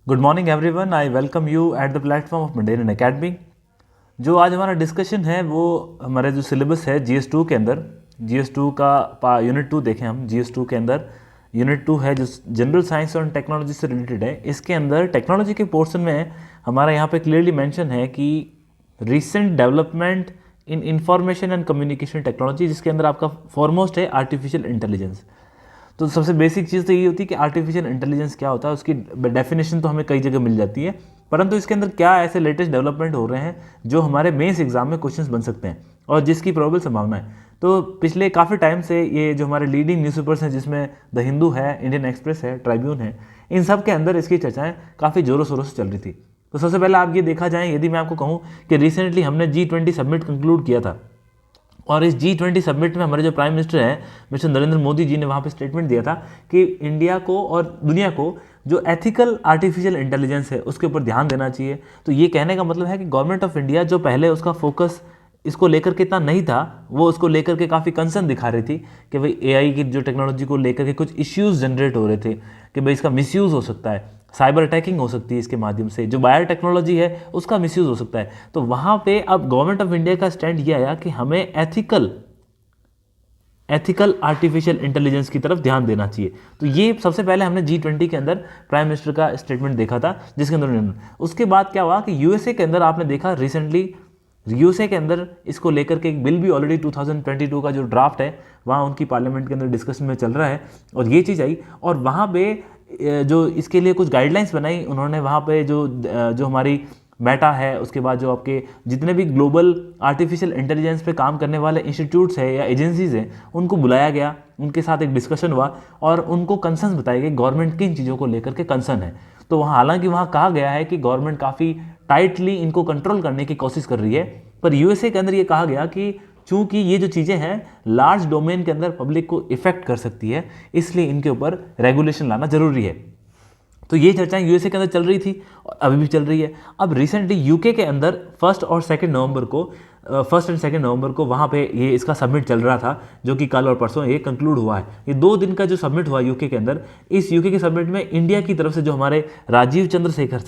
Good morning everyone, I welcome you at the platform of mandarin academy. जो आज हमारा discussion है वो हमारे जो सिलेबस है GS2 के अंदर, GS2 का यूनिट 2 देखें हम। GS2 के अंदर यूनिट 2 है जो जनरल साइंस और टेक्नोलॉजी से रिलेटेड है। इसके अंदर टेक्नोलॉजी के पोर्शन में हमारा यहाँ पे क्लियरली मेंशन है कि recent development in information and communication technology, जिसके अंदर आपका फॉरमोस्ट है आर्टिफिशियल इंटेलिजेंस। तो सबसे बेसिक चीज़ तो ये होती है कि आर्टिफिशियल इंटेलिजेंस क्या होता है। उसकी डेफिनेशन तो हमें कई जगह मिल जाती है, परंतु इसके अंदर क्या ऐसे लेटेस्ट डेवलपमेंट हो रहे हैं जो हमारे मेंस एग्जाम में क्वेश्चंस बन सकते हैं और जिसकी प्रोबेबल संभावना है। तो पिछले काफ़ी टाइम से ये जो हमारे लीडिंग न्यूज़पेपर्स हैं, जिसमें द हिंदू है, इंडियन एक्सप्रेस है, ट्राइब्यून है, इन सब के अंदर इसकी चर्चाएं काफ़ी ज़ोरों शोरों से चल रही थी। तो सबसे पहले आप ये देखा जाए, यदि मैं आपको कहूँ कि रिसेंटली हमने G20 समिट कंक्लूड किया था, और इस G20 समिट में हमारे जो प्राइम मिनिस्टर हैं मिस्टर नरेंद्र मोदी जी ने वहाँ पे स्टेटमेंट दिया था कि इंडिया को और दुनिया को जो एथिकल आर्टिफिशियल इंटेलिजेंस है उसके ऊपर ध्यान देना चाहिए। तो ये कहने का मतलब है कि गवर्नमेंट ऑफ इंडिया जो पहले उसका फोकस इसको लेकर के इतना नहीं था, वो उसको लेकर के काफ़ी कंसर्न दिखा रही थी कि भाई AI की जो टेक्नोलॉजी को लेकर के कुछ इश्यूज जनरेट हो रहे थे कि भाई इसका मिसयूज़ हो सकता है, साइबर अटैकिंग हो सकती है इसके माध्यम से, जो बायोटेक्नोलॉजी है उसका मिसयूज़ हो सकता है। तो वहाँ पे अब गवर्नमेंट ऑफ इंडिया का स्टैंड ये आया कि हमें एथिकल आर्टिफिशियल इंटेलिजेंस की तरफ ध्यान देना चाहिए। तो ये सबसे पहले हमने G20 के अंदर प्राइम मिनिस्टर का स्टेटमेंट देखा था, जिसके अंदर उसके बाद क्या हुआ कि USA के अंदर आपने देखा रिसेंटली, USA के अंदर इसको लेकर के एक बिल भी ऑलरेडी 2022 का जो ड्राफ्ट है वहाँ उनकी पार्लियामेंट के अंदर डिस्कशन में चल रहा है, और ये चीज़ आई और वहाँ पे जो इसके लिए कुछ गाइडलाइंस बनाई उन्होंने। वहाँ पे जो हमारी मेटा है, उसके बाद जो आपके जितने भी ग्लोबल आर्टिफिशियल इंटेलिजेंस पे काम करने वाले इंस्टीट्यूट्स हैं या एजेंसीज हैं, उनको बुलाया गया, उनके साथ एक डिस्कशन हुआ और उनको कंसर्न बताए गए गवर्नमेंट किन चीज़ों को लेकर के कंसर्न है। तो वहाँ हालांकि वहाँ कहा गया है कि गवर्नमेंट काफ़ी टाइटली इनको कंट्रोल करने की कोशिश कर रही है, पर USA के अंदर ये कहा गया कि चूंकि ये जो चीज़ें हैं लार्ज डोमेन के अंदर पब्लिक को इफेक्ट कर सकती है, इसलिए इनके ऊपर रेगुलेशन लाना जरूरी है। तो ये चर्चाएं USA के अंदर चल रही थी और अभी भी चल रही है। अब रिसेंटली UK के अंदर 1 और 2 नवंबर को, 1 और 2 नवंबर को वहाँ पे ये इसका सबमिट चल रहा था, जो कि कल और परसों ये कंक्लूड हुआ है। ये 2 दिन का जो सबमिट हुआ UK के अंदर, इस UK के सबमिट में इंडिया की तरफ से जो हमारे राजीव चंद्रशेखर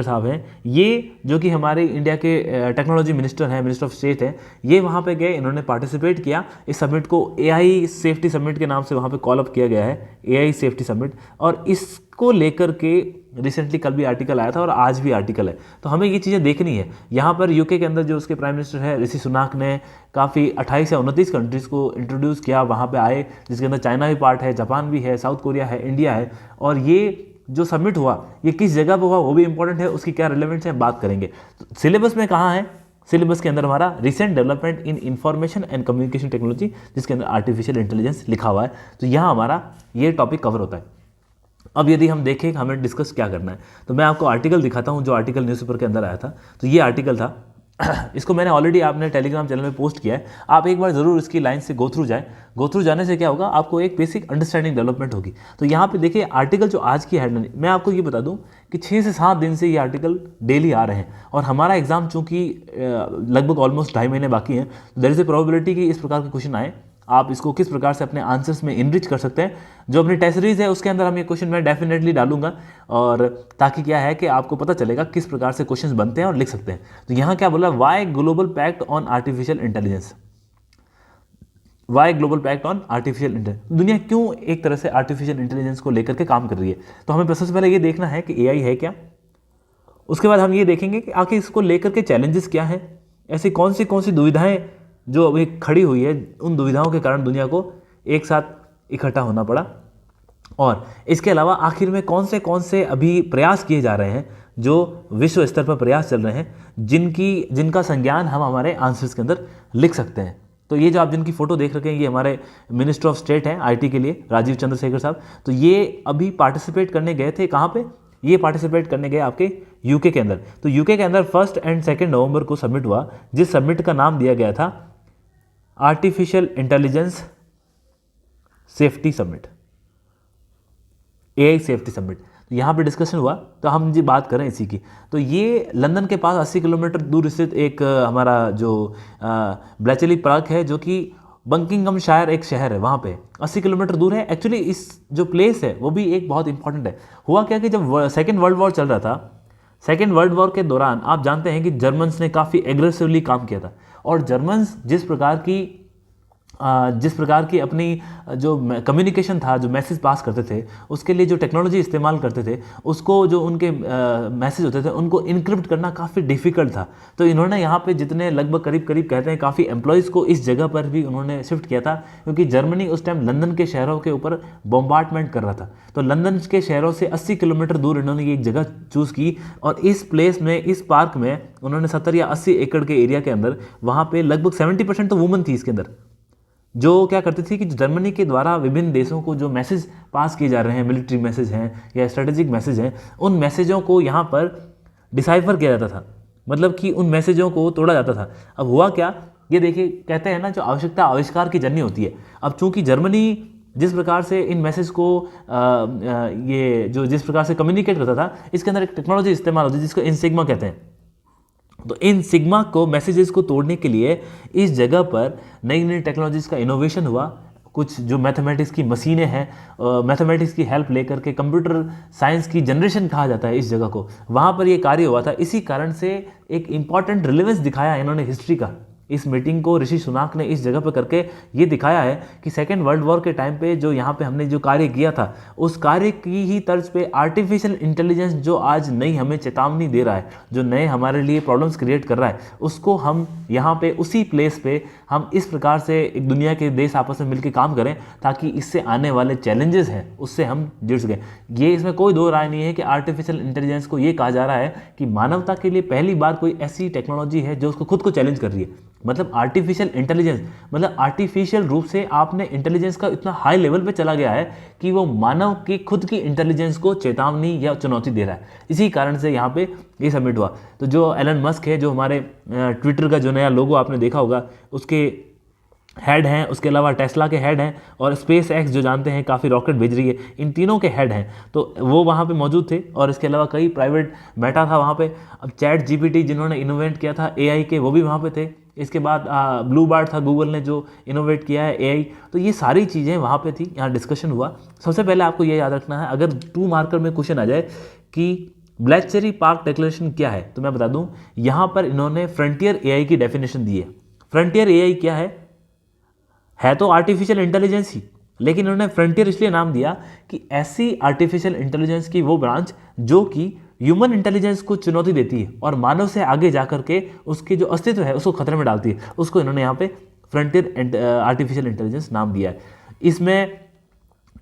साहब हैं, ये जो कि हमारे इंडिया के टेक्नोलॉजी मिनिस्टर हैं, मिनिस्टर ऑफ स्टेट हैं, ये वहाँ पे गए, इन्होंने पार्टिसिपेट किया। इस समिट को AI सेफ्टी समिट के नाम से वहाँ पे कॉल अप किया गया है, AI सेफ्टी समिट। और इसको लेकर के रिसेंटली कल भी आर्टिकल आया था और आज भी आर्टिकल है। तो हमें ये चीज़ें देखनी है। यहाँ पर UK के अंदर जो उसके प्राइम मिनिस्टर है ऋषि सुनाक ने काफ़ी 28 या 29 कंट्रीज़ को इंट्रोड्यूस किया, वहाँ पर आए, जिसके अंदर चाइना भी पार्ट है, जापान भी है, साउथ कोरिया है, इंडिया है। और ये जो सबमिट हुआ ये किस जगह पर हुआ वो भी इंपॉर्टेंट है, उसकी क्या रिलेवेंस है बात करेंगे। तो सिलेबस में कहाँ है, सिलेबस के अंदर हमारा recent development in information and communication technology, जिसके अंदर आर्टिफिशियल इंटेलिजेंस लिखा हुआ है। तो यहाँ हमारा ये टॉपिक कवर होता है। अब यदि हम देखें कि हमें डिस्कस क्या करना है, तो मैं आपको आर्टिकल दिखाता हूँ जो आर्टिकल न्यूज़पेपर के अंदर आया था। तो ये आर्टिकल था, इसको मैंने ऑलरेडी आपने टेलीग्राम चैनल में पोस्ट किया है, आप एक बार ज़रूर इसकी लाइन से गो थ्रू जाने से क्या होगा, आपको एक बेसिक अंडरस्टैंडिंग डेवलपमेंट होगी। तो यहाँ पे देखिए आर्टिकल जो आज की हेडलाइन, मैं आपको ये बता दूँ कि 6 से 7 दिन से ये आर्टिकल डेली आ रहे हैं, और हमारा एग्जाम चूँकि लगभग ऑलमोस्ट 2.5 महीने बाकी हैं, तो देयर इज़ ए प्रोबेबिलिटी कि इस प्रकार के क्वेश्चन आए। आप इसको किस प्रकार से अपने आंसर्स में इनरिच कर सकते हैं, जो अपनी टेस्ट सीरीज है उसके अंदर हम ये क्वेश्चन मैं डेफिनेटली डालूंगा, और ताकि क्या है कि आपको पता चलेगा किस प्रकार से क्वेश्चंस बनते हैं और लिख सकते हैं। तो यहाँ क्या बोला, why global pact on artificial intelligence, why global pact on artificial intelligence, दुनिया क्यों एक तरह से आर्टिफिशियल इंटेलिजेंस को लेकर के काम कर रही है। तो हमें सबसे पहले ये देखना है कि AI है क्या, उसके बाद हम ये देखेंगे कि आखिर इसको लेकर के चैलेंजेस क्या हैं, ऐसी कौन सी दुविधाएं जो अभी खड़ी हुई है, उन दुविधाओं के कारण दुनिया को एक साथ इकट्ठा होना पड़ा, और इसके अलावा आखिर में कौन से अभी प्रयास किए जा रहे हैं, जो विश्व स्तर पर प्रयास चल रहे हैं, जिनका संज्ञान हम हमारे आंसर्स के अंदर लिख सकते हैं। तो ये जो आप जिनकी फोटो देख रखे हैं, ये हमारे मिनिस्टर ऑफ स्टेट हैं IT के लिए, राजीव चंद्रशेखर साहब। तो ये अभी पार्टिसिपेट करने गए थे, कहाँ पे, ये पार्टिसिपेट करने गए आपके UK के अंदर। तो UK के अंदर 1 और 2 नवंबर को सबमिट हुआ, जिस सबमिट का नाम दिया गया था artificial intelligence safety summit, AI safety summit. तो यहाँ पे डिस्कशन हुआ, तो हम जी बात करें इसी की। तो ये लंदन के पास 80 किलोमीटर दूर स्थित एक हमारा जो ब्लेचली पार्क है, जो कि बकिंघमशायर एक शहर है, वहाँ पे 80 किलोमीटर दूर है। एक्चुअली इस जो प्लेस है वो भी एक बहुत इंपॉर्टेंट है। हुआ क्या कि जब सेकेंड वर्ल्ड वॉर चल रहा था, सेकेंड वर्ल्ड वॉर के दौरान आप जानते हैं कि जर्मन्स ने काफ़ी एग्रेसिवली काम किया था, और जर्मन्स जिस प्रकार की अपनी जो कम्युनिकेशन था, जो मैसेज पास करते थे, उसके लिए जो टेक्नोलॉजी इस्तेमाल करते थे, उसको जो उनके मैसेज होते थे उनको इनक्रिप्ट करना काफ़ी डिफिकल्ट था। तो इन्होंने यहाँ पे जितने लगभग करीब करीब कहते हैं काफ़ी एम्प्लॉयज़ को इस जगह पर भी उन्होंने शिफ्ट किया था, क्योंकि जर्मनी उस टाइम लंदन के शहरों के ऊपर बॉम्बार्डमेंट कर रहा था। तो लंदन के शहरों से 80 किलोमीटर दूर इन्होंने एक जगह चूज़ की, और इस प्लेस में, इस पार्क में उन्होंने 70 या 80 एकड़ के एरिया के अंदर, वहाँ पे लगभग 70% तो वुमन थी इसके अंदर, जो क्या करती थी कि जर्मनी के द्वारा विभिन्न देशों को जो मैसेज पास किए जा रहे हैं, मिलिट्री मैसेज हैं या स्ट्रेटेजिक मैसेज हैं, उन मैसेजों को यहाँ पर डिसाइफर किया जाता था, मतलब कि उन मैसेजों को तोड़ा जाता था। अब हुआ क्या, ये देखिए, कहते हैं ना, जो आवश्यकता आविष्कार की जननी होती है। अब चूंकि जर्मनी जिस प्रकार से इन मैसेज को जिस प्रकार से कम्युनिकेट करता था, इसके अंदर एक टेक्नोलॉजी इस्तेमाल होती है जिसको इनसिग्मा कहते हैं। तो इन सिग्मा को, मैसेजेस को तोड़ने के लिए इस जगह पर नई नई टेक्नोलॉजीज़ का इनोवेशन हुआ। कुछ जो मैथमेटिक्स की मशीनें हैं, मैथमेटिक्स की हेल्प लेकर के कंप्यूटर साइंस की जनरेशन कहा जाता है इस जगह को, वहाँ पर ये कार्य हुआ था। इसी कारण से एक इम्पॉर्टेंट रिलेवेंस दिखाया इन्होंने हिस्ट्री का। इस मीटिंग को ऋषि सुनाक ने इस जगह पर करके ये दिखाया है कि सेकेंड वर्ल्ड वॉर के टाइम पे जो यहाँ पे हमने जो कार्य किया था, उस कार्य की ही तर्ज पे आर्टिफिशियल इंटेलिजेंस जो आज नई हमें चेतावनी दे रहा है, जो नए हमारे लिए प्रॉब्लम्स क्रिएट कर रहा है, उसको हम यहाँ पे उसी प्लेस पे हम इस प्रकार से एक दुनिया के देश आपस में मिलकर काम करें, ताकि इससे आने वाले चैलेंजेस हैं उससे हम जुड़ सकें। ये इसमें कोई दो राय नहीं है कि आर्टिफिशियल इंटेलिजेंस को ये कहा जा रहा है कि मानवता के लिए पहली बार कोई ऐसी टेक्नोलॉजी है जो उसको खुद को चैलेंज कर रही है। मतलब आर्टिफिशियल इंटेलिजेंस, मतलब आर्टिफिशियल रूप से आपने इंटेलिजेंस का इतना हाई लेवल पे चला गया है कि वो मानव की खुद की इंटेलिजेंस को चेतावनी या चुनौती दे रहा है। इसी कारण से यहाँ पे ये सबमिट हुआ। तो जो एलन मस्क है, जो हमारे ट्विटर का जो नया लोगो आपने देखा होगा, उसके हेड हैं, उसके अलावा टेस्ला के हेड हैं, और स्पेस एक्स जो जानते हैं काफ़ी रॉकेट भेज रही है, इन तीनों के हेड हैं। तो वो वहाँ पे मौजूद थे, और इसके अलावा कई प्राइवेट मेटा था वहाँ पे। अब चैट जीपीटी जिन्होंने इनोवेट किया था एआई के, वो भी वहाँ पे थे। इसके बाद ब्लू बार्ड था गूगल ने जो इनोवेट किया है एआई। तो ये सारी चीज़ें वहाँ पे थी, यहाँ डिस्कशन हुआ। सबसे पहले आपको ये याद रखना है, अगर 2 मार्कर में क्वेश्चन आ जाए कि ब्लैकचेरी पार्क डिक्लेरेशन क्या है, तो मैं बता दूं, यहाँ पर इन्होंने फ्रंटियर एआई की डेफिनेशन दी है। फ्रंटियर एआई क्या है तो आर्टिफिशियल इंटेलिजेंस ही, लेकिन इन्होंने फ्रंटियर इसलिए नाम दिया कि ऐसी आर्टिफिशियल इंटेलिजेंस की वो ब्रांच जो कि ह्यूमन इंटेलिजेंस को चुनौती देती है और मानव से आगे जाकर के उसके जो अस्तित्व है उसको खतरे में डालती है, उसको इन्होंने यहाँ पे फ्रंटियर आर्टिफिशियल इंटेलिजेंस नाम दिया है। इसमें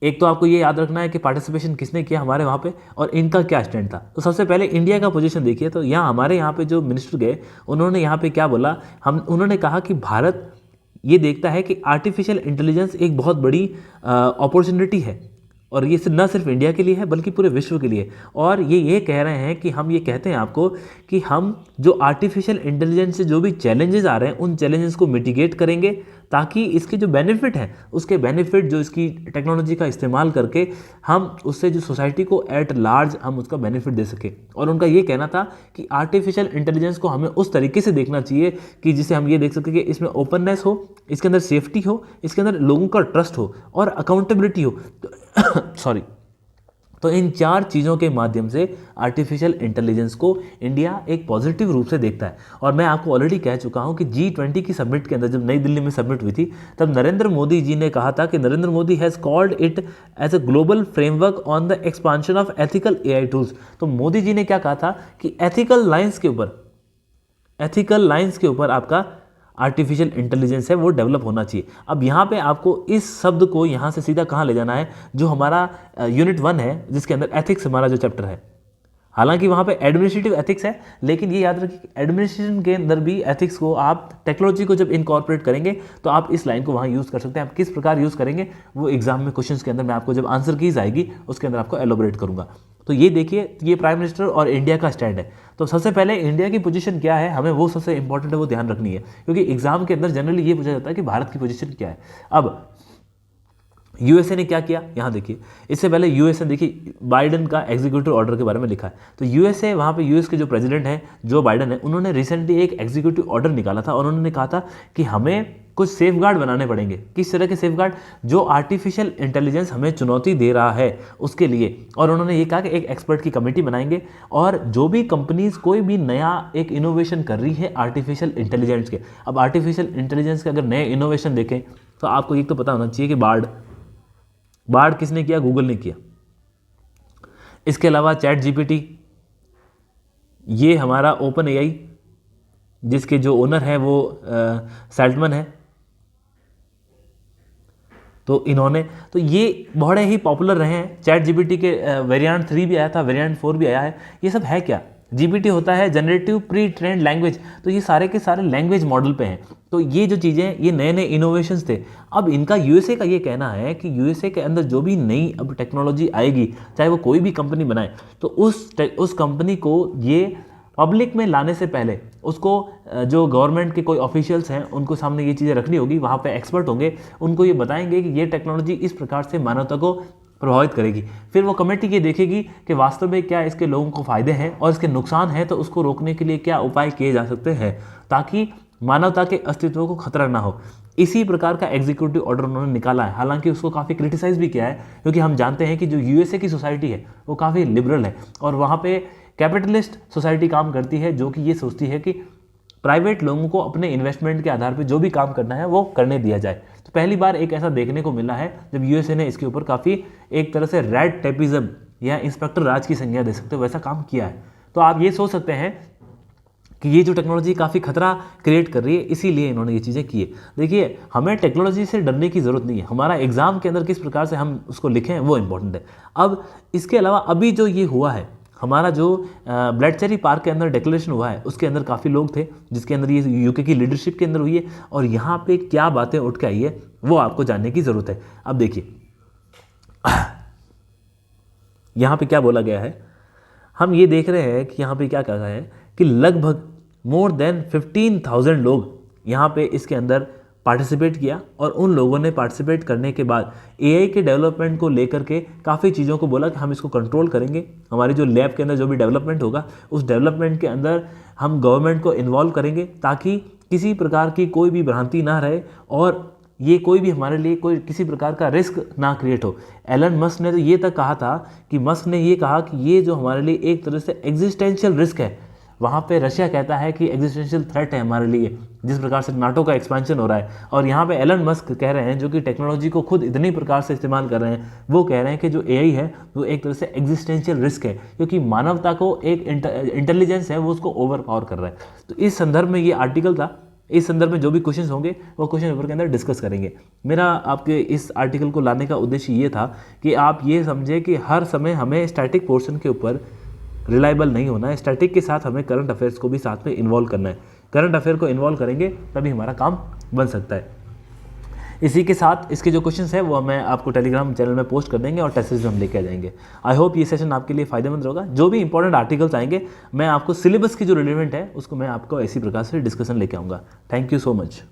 एक तो आपको ये याद रखना है कि पार्टिसिपेशन किसने किया हमारे वहाँ पे, और इनका क्या स्टैंड था। तो सबसे पहले इंडिया का पोजीशन देखिए। तो यहाँ हमारे यहाँ पे जो मिनिस्टर गए, उन्होंने यहाँ पे क्या बोला, उन्होंने कहा कि भारत ये देखता है कि आर्टिफिशियल इंटेलिजेंस एक बहुत बड़ी अपॉर्चुनिटी है, और ये न सिर्फ इंडिया के लिए है बल्कि पूरे विश्व के लिए। और ये कह रहे हैं कि हम ये कहते हैं आपको कि हम जो आर्टिफिशियल इंटेलिजेंस से जो भी चैलेंजेस आ रहे हैं, उन चैलेंजेस को मिटिगेट करेंगे, ताकि इसके जो बेनिफिट हैं, उसके बेनिफिट जो इसकी टेक्नोलॉजी का इस्तेमाल करके हम उससे जो सोसाइटी को एट लार्ज हम उसका बेनिफिट दे सकें। और उनका ये कहना था कि आर्टिफिशियल इंटेलिजेंस को हमें उस तरीके से देखना चाहिए कि जिसे हम ये देख सकें कि इसमें ओपननेस हो, इसके अंदर सेफ्टी हो, इसके अंदर लोगों का ट्रस्ट हो और अकाउंटेबिलिटी हो। सॉरी। तो इन 4 चीज़ों के माध्यम से आर्टिफिशियल इंटेलिजेंस को इंडिया एक पॉजिटिव रूप से देखता है। और मैं आपको ऑलरेडी कह चुका हूं कि G20 की समिट के अंदर, जब नई दिल्ली में समिट हुई थी, तब नरेंद्र मोदी जी ने कहा था कि Narendra Modi has called it as a global framework on the expansion of ethical AI tools. तो मोदी जी ने क्या कहा था कि एथिकल लाइन्स के ऊपर आपका आर्टिफिशियल इंटेलिजेंस है वो डेवलप होना चाहिए। अब यहाँ पे आपको इस शब्द को यहाँ से सीधा कहाँ ले जाना है, जो हमारा यूनिट 1 है जिसके अंदर एथिक्स हमारा जो चैप्टर है। हालांकि वहाँ पे एडमिनिस्ट्रेटिव एथिक्स है, लेकिन ये याद रखिए एडमिनिस्ट्रेशन के अंदर भी एथिक्स को आप टेक्नोलॉजी को जब इनकॉर्पोरेट करेंगे तो आप इस लाइन को वहाँ यूज़ कर सकते हैं। आप किस प्रकार यूज़ करेंगे वो एग्जाम में क्वेश्चंस के अंदर मैं आपको जब आंसर कीज आएगी उसके अंदर आपको एलोबरेट करूँगा। तो ये देखिए, ये प्राइम मिनिस्टर और इंडिया का स्टैंड है। तो सबसे पहले इंडिया की पोजीशन क्या है, हमें वो सबसे इंपॉर्टेंट है, वो ध्यान रखनी है, क्योंकि एग्जाम के अंदर जनरली ये पूछा जाता है कि भारत की पोजीशन क्या है। अब यूएसए ने क्या किया, यहाँ देखिए। इससे पहले यूएसए देखिए बाइडेन का एग्जीक्यूटिव ऑर्डर के बारे में लिखा है। तो यूएसए, वहाँ पे यूएस के जो प्रेसिडेंट हैं जो बाइडेन है, उन्होंने रिसेंटली एक एग्जीक्यूटिव ऑर्डर निकाला था और उन्होंने कहा था कि हमें कुछ सेफगार्ड बनाने पड़ेंगे। किस तरह के सेफगार्ड? जो आर्टिफिशियल इंटेलिजेंस हमें चुनौती दे रहा है उसके लिए। और उन्होंने ये कहा कि एक एक्सपर्ट की कमेटी बनाएंगे और जो भी कंपनीज कोई भी नया एक इनोवेशन कर रही है आर्टिफिशियल इंटेलिजेंस के, अब आर्टिफिशियल इंटेलिजेंस के अगर नए इनोवेशन देखें तो आपको एक तो पता होना चाहिए कि बार्ड किसने किया? गूगल ने किया। इसके अलावा चैट जीपीटी, ये हमारा ओपन एआई जिसके जो ओनर है वो सैल्टमन है, तो इन्होंने, तो ये बड़े ही पॉपुलर रहे हैं। चैट जीपीटी के वेरिएंट 3 भी आया था, वेरिएंट 4 भी आया है। ये सब है क्या? जीपीटी होता है जनरेटिव प्री ट्रेन्ड लैंग्वेज, तो ये सारे के सारे लैंग्वेज मॉडल पे हैं। तो ये जो चीज़ें, ये नए नए इनोवेशंस थे। अब इनका यूएसए का ये कहना है कि यूएसए के अंदर जो भी नई अब टेक्नोलॉजी आएगी, चाहे वो कोई भी कंपनी बनाए, तो उस कंपनी को ये पब्लिक में लाने से पहले उसको जो गवर्नमेंट के कोई ऑफिशियल्स हैं उनको सामने ये चीज़ें रखनी होगी, वहाँ पे एक्सपर्ट होंगे, उनको ये बताएंगे कि ये टेक्नोलॉजी इस प्रकार से मानवता को प्रभावित करेगी। फिर वो कमेटी ये देखेगी कि वास्तव में क्या इसके लोगों को फ़ायदे हैं और इसके नुकसान हैं, तो उसको रोकने के लिए क्या उपाय किए जा सकते हैं ताकि मानवता के अस्तित्व को खतरा ना हो। इसी प्रकार का एग्जीक्यूटिव ऑर्डर उन्होंने निकाला है। हालांकि उसको काफ़ी क्रिटिसाइज भी किया है, क्योंकि हम जानते हैं कि जो यूएसए की सोसाइटी है वो काफ़ी लिबरल है और वहाँ पे कैपिटलिस्ट सोसाइटी काम करती है, जो कि ये सोचती है कि प्राइवेट लोगों को अपने इन्वेस्टमेंट के आधार पर जो भी काम करना है वो करने दिया जाए। तो पहली बार एक ऐसा देखने को मिला है जब यूएसए ने इसके ऊपर काफ़ी एक तरह से रेड टेपिज्म या इंस्पेक्टर राज की संज्ञा दे सकते हो वैसा काम किया है। तो आप ये सोच सकते हैं कि ये जो टेक्नोलॉजी काफ़ी खतरा क्रिएट कर रही है, इसीलिए इन्होंने ये चीज़ें की है। देखिए, हमें टेक्नोलॉजी से डरने की ज़रूरत नहीं है, हमारा एग्जाम के अंदर किस प्रकार से हम उसको लिखें वो इंपॉर्टेंट है। अब इसके अलावा अभी जो ये हुआ है, हमारा जो ब्लैडचेरी पार्क के अंदर डिक्लेरेशन हुआ है, उसके अंदर काफ़ी लोग थे, जिसके अंदर ये यूके की लीडरशिप के अंदर हुई है, और यहाँ पे क्या बातें उठ के आई है वो आपको जानने की ज़रूरत है। अब देखिए यहाँ पे क्या बोला गया है, हम ये देख रहे हैं कि यहाँ पे क्या कहा है कि लगभग मोर देन 15,000 लोग यहाँ पे इसके अंदर पार्टिसिपेट किया, और उन लोगों ने पार्टिसिपेट करने के बाद एआई के डेवलपमेंट को लेकर के काफ़ी चीज़ों को बोला कि हम इसको कंट्रोल करेंगे। हमारी जो लैब के अंदर जो भी डेवलपमेंट होगा, उस डेवलपमेंट के अंदर हम गवर्नमेंट को इन्वॉल्व करेंगे ताकि किसी प्रकार की कोई भी भ्रांति ना रहे और ये कोई भी हमारे लिए कोई किसी प्रकार का रिस्क ना क्रिएट हो। एलन मस्क ने तो ये तक कहा था कि मस्क ने ये कहा कि ये जो हमारे लिए एक तरह से एग्जिस्टेंशियल रिस्क है, वहाँ पे रशिया कहता है कि एग्जिस्टेंशियल थ्रेट है हमारे लिए, जिस प्रकार से नाटो का एक्सपेंशन हो रहा है। और यहाँ पे एलन मस्क कह रहे हैं, जो कि टेक्नोलॉजी को खुद इतनी प्रकार से इस्तेमाल कर रहे हैं, वो कह रहे हैं कि जो एआई है वो एक तरह से एग्जिस्टेंशियल रिस्क है, क्योंकि मानवता को एक इंटेलिजेंस है वो उसको ओवर पावर कर रहा है। तो इस संदर्भ में ये आर्टिकल था, इस संदर्भ में जो भी क्वेश्चंस होंगे वो क्वेश्चन पेपर के अंदर डिस्कस करेंगे। मेरा आपके इस आर्टिकल को लाने का उद्देश्य ये था कि आप ये समझें कि हर समय हमें स्टैटिक पोर्शन के ऊपर रिलायबल नहीं होना है, स्टैटिक के साथ हमें करंट अफेयर्स को भी साथ में इन्वॉल्व करना है। करंट अफेयर को इन्वॉल्व करेंगे तभी हमारा काम बन सकता है। इसी के साथ इसके जो क्वेश्चंस है वो मैं आपको टेलीग्राम चैनल में पोस्ट कर देंगे और टेस्ट सीरीज हम लेके आ जाएंगे। आई होप ये सेशन आपके लिए फायदेमंद होगा। जो भी इंपॉर्टेंट आर्टिकल्स आएंगे मैं आपको सिलेबस की जो रिलेवेंट है उसको मैं आपको इसी प्रकार से डिस्कशन लेके आऊँगा। Thank you so much.